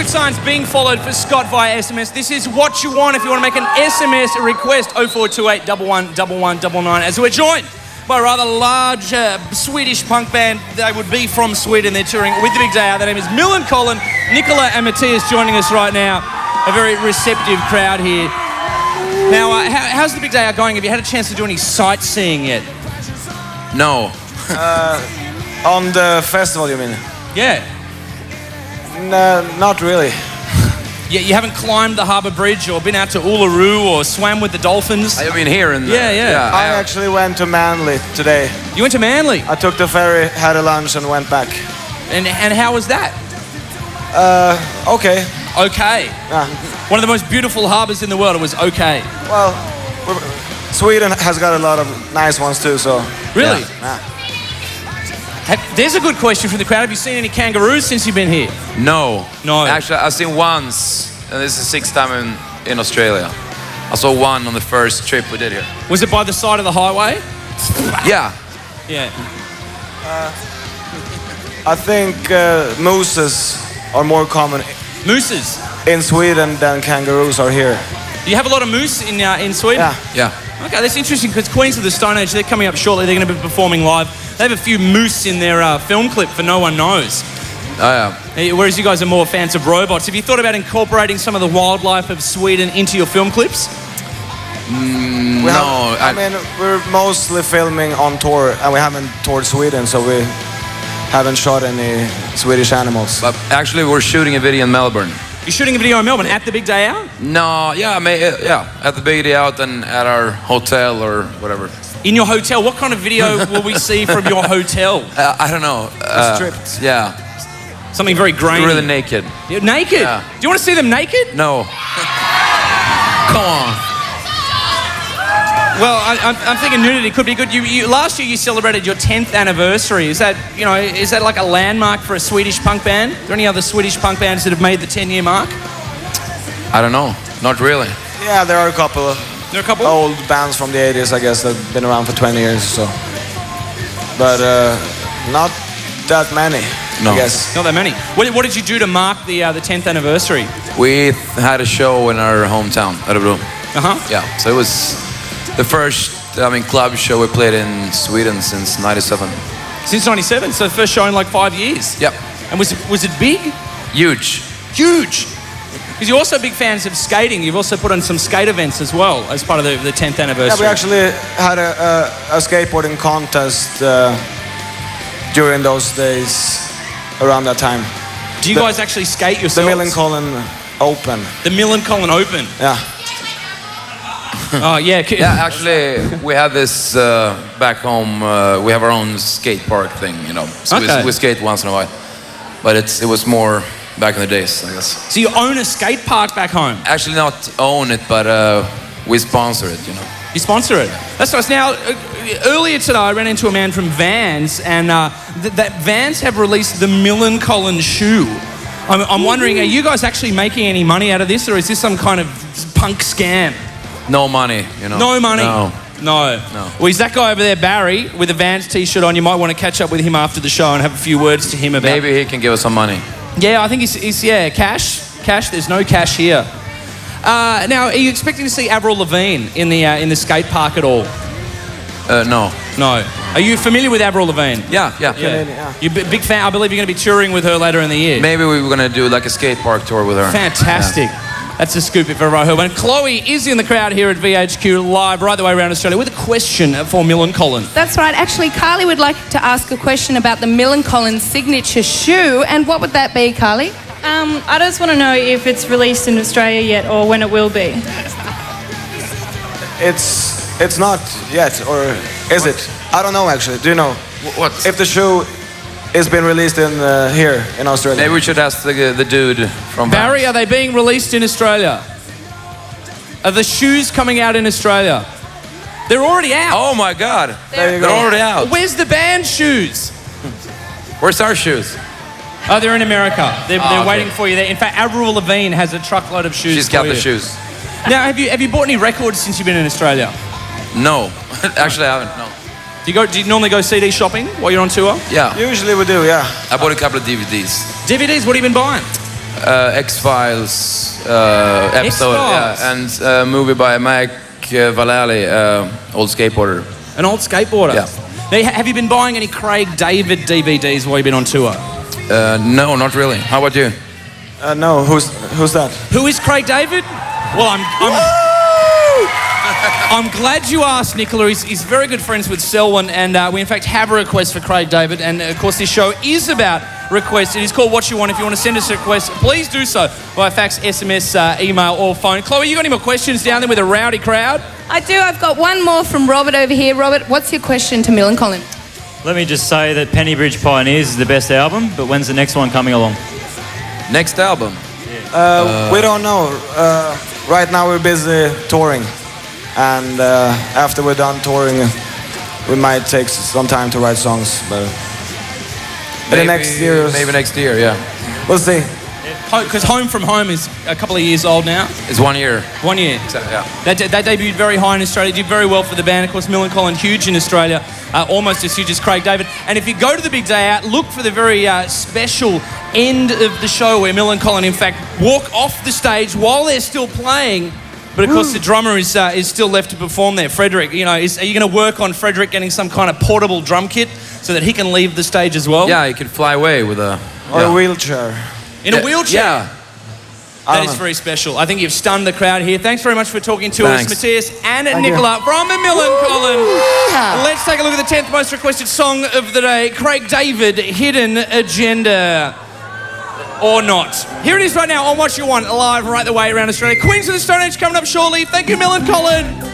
signs being followed for Scott via SMS. This is what you want if you want to make an SMS request. 0428 111199. As we're joined by a rather large Swedish punk band. They would be from Sweden. They're touring with the big day out. Their name is Millencolin. Nicola and Matthias joining us right now. A very receptive crowd here. Now, how's the big day out going? Have you had a chance to do any sightseeing yet? No. On the festival, you mean? Yeah. No, not really. You haven't climbed the Harbour Bridge or been out to Uluru or swam with the dolphins? I mean here in Yeah. I actually went to Manly today. You went to Manly? I took the ferry, had a lunch and went back. And how was that? Okay. Okay. Yeah. One of the most beautiful harbours in the world. It was okay. Well, Sweden has got a lot of nice ones too, so... Really? Yeah. There's a good question from the crowd. Have you seen any kangaroos since you've been here? No. No. Actually, I've seen once, and this is the sixth time in Australia. I saw one on the first trip we did here. Was it by the side of the highway? Yeah. Yeah. I think mooses are more common Mooses? in Sweden than kangaroos are here. Do you have a lot of moose in Sweden? Yeah. Yeah. Okay, that's interesting because Queens of the Stone Age, they're coming up shortly. They're going to be performing live. They have a few moose in their film clip for No One Knows. Oh, yeah. Whereas you guys are more fans of robots. Have you thought about incorporating some of the wildlife of Sweden into your film clips? No. I mean, we're mostly filming on tour and we haven't toured Sweden, so we haven't shot any Swedish animals. But actually, we're shooting a video in Melbourne. You're shooting a video in Melbourne at the big day out? No, yeah, at the big day out and at our hotel or whatever. In your hotel? What kind of video will we see from your hotel? I don't know. Stripped. Yeah. Something very grainy. Really naked. You're naked? Yeah. Do you want to see them naked? No. Come on. Well, I'm thinking nudity could be good. Last year you celebrated your 10th anniversary. Is that like a landmark for a Swedish punk band? Are there any other Swedish punk bands that have made the 10-year mark? I don't know. Not really. Yeah, there are a couple. There are a couple? Old bands from the 80s, I guess, that have been around for 20 years or so. But not that many, No. I guess. Not that many. What did you do to mark the 10th anniversary? We had a show in our hometown, Örebro. Uh-huh. Yeah, so it was the first, club show we played in Sweden since '97. Since 97, so the first show in like 5 years? Yep. And was it big? Huge. Huge! Because you're also big fans of skating. You've also put on some skate events as well as part of the 10th anniversary. Yeah, we actually had a skateboarding contest during those days, around that time. Do you guys actually skate The yourselves? Millencolin Open. The Millencolin Open. Yeah. Oh, yeah. Yeah, actually, we have this back home. We have our own skate park thing, So Okay. we skate once in a while. But it was more back in the days, I guess. So you own a skate park back home? Actually, not own it, but we sponsor it, You sponsor it. That's nice. Now, earlier today, I ran into a man from Vans, and that Vans have released the Millencolin shoe. I'm wondering, are you guys actually making any money out of this, or is this some kind of punk scam? No money, No money? No. No. Well, he's that guy over there, Barry, with a Vans t-shirt on. You might want to catch up with him after the show and have a few words to him about... Maybe he can give us some money. Yeah, I think he's cash. Cash, there's no cash here. Now, are you expecting to see Avril Lavigne in the skate park at all? No. No. Are you familiar with Avril Lavigne? Yeah. Yeah. You're a big fan. I believe you're going to be touring with her later in the year. Maybe we were going to do like a skate park tour with her. Fantastic. Yeah. That's a scoop if ever I heard one. Chloe is in the crowd here at VHQ live right the way around Australia with a question for Millencolin. That's right. Actually, Carly would like to ask a question about the Millencolin signature shoe. And what would that be, Carly? I just want to know if it's released in Australia yet or when it will be. It's not yet, or is it? I don't know, actually. Do you know? What? If the shoe is been released in here in Australia. Maybe we should ask the dude from Barry, Vans. are they being released in Australia? Are the shoes coming out in Australia? They're already out. Oh my God. There you They're go. already out. Where's the band shoes? Where's our shoes? Oh, they're in America. They're okay. waiting for you there. In fact, Avril Lavigne has a truckload of shoes. She's got for the you. shoes. Now, have you bought any records since you've been in Australia? No. Actually, I haven't. No. Do you normally go CD shopping while you're on tour? Yeah. Usually we do, yeah. I bought a couple of DVDs. DVDs, what have you been buying? X-Files episode. X-Files. Yeah, and a movie by Mike Vallely, old skateboarder. An old skateboarder. Yeah. Now, have you been buying any Craig David DVDs while you've been on tour? No, not really. How about you? No, who's that? Who is Craig David? Well, I'm glad you asked, Nicola. He's very good friends with Selwyn, and we in fact have a request for Craig David. And of course, this show is about requests. It is called What You Want. If you want to send us a request, please do so via fax, SMS, email, or phone. Chloe, you got any more questions down there with a rowdy crowd? I do. I've got one more from Robert over here. Robert, what's your question to Millencolin? Let me just say that Pennybridge Pioneers is the best album, but when's the next one coming along? Next album? We don't know. Right now we're busy touring. And after we're done touring, we might take some time to write songs. But Maybe next year, maybe next year, yeah. we'll see. Because Home From Home is a couple of years old now. It's 1 year. 1 year. Yeah. That debuted very high in Australia, did very well for the band. Of course, Millencolin, huge in Australia, almost as huge as Craig David. And if you go to the big day out, look for the very special end of the show where Millencolin, in fact, walk off the stage while they're still playing. But of course, the drummer is still left to perform there. Frederick, are you going to work on Frederick getting some kind of portable drum kit so that he can leave the stage as well? Yeah, he could fly away with a... Or a wheelchair. In a wheelchair? Yeah. That is very special. I think you've stunned the crowd here. Thanks very much for talking to us, Matthias and Nicola from Millencolin. Let's take a look at the 10th most requested song of the day. Craig David, Hidden Agenda. Or not. Here it is right now on What You Want, live right the way around Australia. Queens of the Stone Age coming up shortly. Thank you, Millencolin.